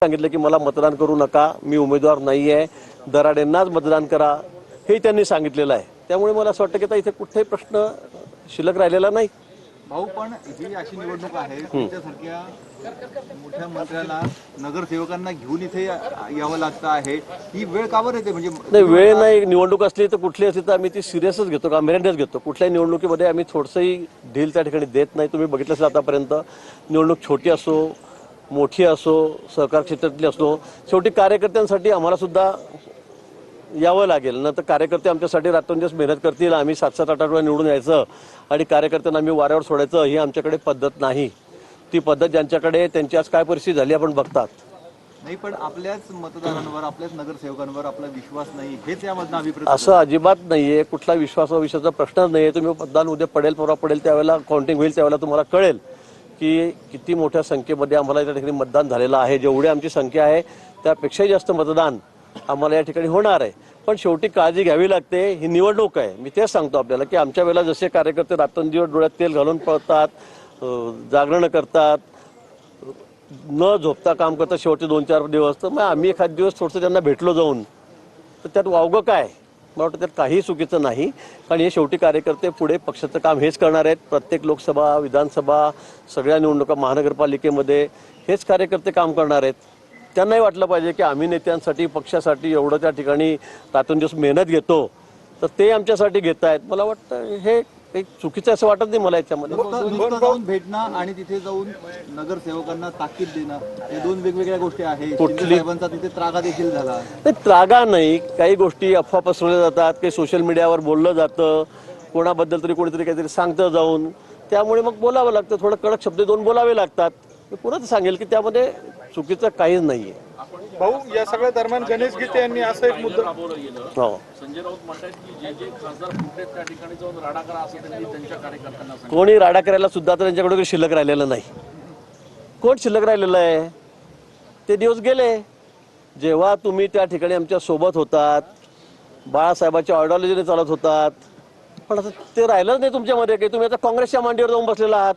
सांगितलं की मला मतदान करू नका, मी उमेदवार नाही आहे, दराडेंनाच मतदान करा, हे त्यांनी सांगितलेलं आहे। त्यामुळे मला असं वाटतं की आता इथे कुठलाही प्रश्न शिल्लक राहिलेला नाही। भाऊ, पण ही अशी निवडणूक आहे, तुमच्यासारख्या मोठ्या मंत्र्याला नगरसेवकांना घेऊन इथे यावं लागतं आहे, ही वेळ का बरं येते? म्हणजे नाही, वेळ नाही, निवडणूक असली तर कुठली असली तर आम्ही ती सिरियसच घेतो, गांभीर्यानेच घेतो। कुठल्याही निवडणुकीमध्ये आम्ही थोडंसंही ढील त्या ठिकाणी देत नाही। तुम्ही बघितलं असेल आतापर्यंत निवडणूक छोटी असो मोठी असो सहकार क्षेत्रातली असो, शेवटी कार्यकर्त्यांसाठी आम्हाला सुद्धा यावं लागेल ना। तर कार्यकर्ते आमच्यासाठी रात्रंदिवस मेहनत करतील, आम्ही 7-7 8 वेळा निवडून यायचं आणि कार्यकर्त्यांना आम्ही वाऱ्यावर सोडायचं, ही आमच्याकडे पद्धत नाही। ती पद्धत ज्यांच्याकडे त्यांची आज काय परिस्थिती झाली आपण बघतात। नाही, पण आपल्याच मतदारांवर आपल्याच नगरसेवकांवर आपला विश्वास नाही, हेच यामधनं अभिप्राय। असं अजिबात नाहीये, कुठला विश्वासाविषयीचा प्रश्नच नाहीये। तुम्ही मतदान उद्या पडेल परवा पडेल त्यावेळेला काउंटिंग होईल, त्यावेळेला तुम्हाला कळेल की किती मोठ्या संख्येमध्ये आम्हाला या ठिकाणी मतदान झालेलं आहे। जेवढी आमची संख्या आहे त्यापेक्षाही जास्त मतदान आम्हाला या ठिकाणी होणार आहे। पण शेवटी काळजी घ्यावी लागते, ही निवडणूक आहे। मी तेच सांगतो आपल्याला की आमच्या वेळेला जसे कार्यकर्ते रात्रंदिवस डोळ्यात तेल घालून पळतात, जागरण करतात, न झोपता काम करतात शेवटचे 2-4 दिवस, तर मग आम्ही एखाद दिवस थोडंसं त्यांना भेटलो जाऊन, तर त्यात वावगं काय? मला वाटतं त्यात काही चुकीचं नाही। कारण हे शेवटी कार्यकर्ते पुढे पक्षाचं काम हेच करणार आहेत। प्रत्येक लोकसभा विधानसभा सगळ्या निवडणुका महानगरपालिकेमध्ये हेच कार्यकर्ते काम करणार आहेत। त्यांनाही वाटलं पाहिजे की आम्ही नेत्यांसाठी पक्षासाठी एवढं त्या ठिकाणी रात्रंदिवस मेहनत घेतो, तर ते आमच्यासाठी घेत आहेत। मला वाटतं हे काही चुकीचं असं वाटत नाही मला याच्यामध्ये। नुसतं जाऊन भेटणं आणि तिथे जाऊन नगरसेवकांना ताकीद देणं, या दोन वेगवेगळ्या गोष्टी आहेत। शिंदे साहेबांचा तिथे त्रागा देखील झाला। नाही, त्रागा नाही, काही गोष्टी अफवा पसरवल्या जातात, काही सोशल मीडियावर बोललं जातं, कोणाबद्दल तरी कोणीतरी काहीतरी सांगतं जाऊन, त्यामुळे मग बोलावं लागतं, थोडं कडक शब्द दोन बोलावे लागतात। मी पुन्हा सांगेल की त्यामध्ये चुकीचं काहीच नाहीये। भाऊ, या सगळ्या दरम्यान गणेश गीते यांनी असं एक मुद्दा हो, संजय राऊत म्हणतात की जे जे खासदार कुठे त्या ठिकाणी जाऊन राडा करा असं त्यांनी त्यांच्या कार्यकर्त्यांना सांगितलं। कोणी राडा करायला सुद्धा तर त्यांच्याकडे काही शिल्लक राहिलेलं नाही। कोण शिल्लक राहिलेलं आहे? ते दिवस गेले जेव्हा तुम्ही त्या ठिकाणी आमच्या सोबत होतात, बाळासाहेबांच्या आयडिओलॉजीने चालत होतात, पण आता ते राहिलंच नाही तुमच्यामध्ये काही। तुम्ही आता काँग्रेसच्या मांडीवर जाऊन बसलेला आहात।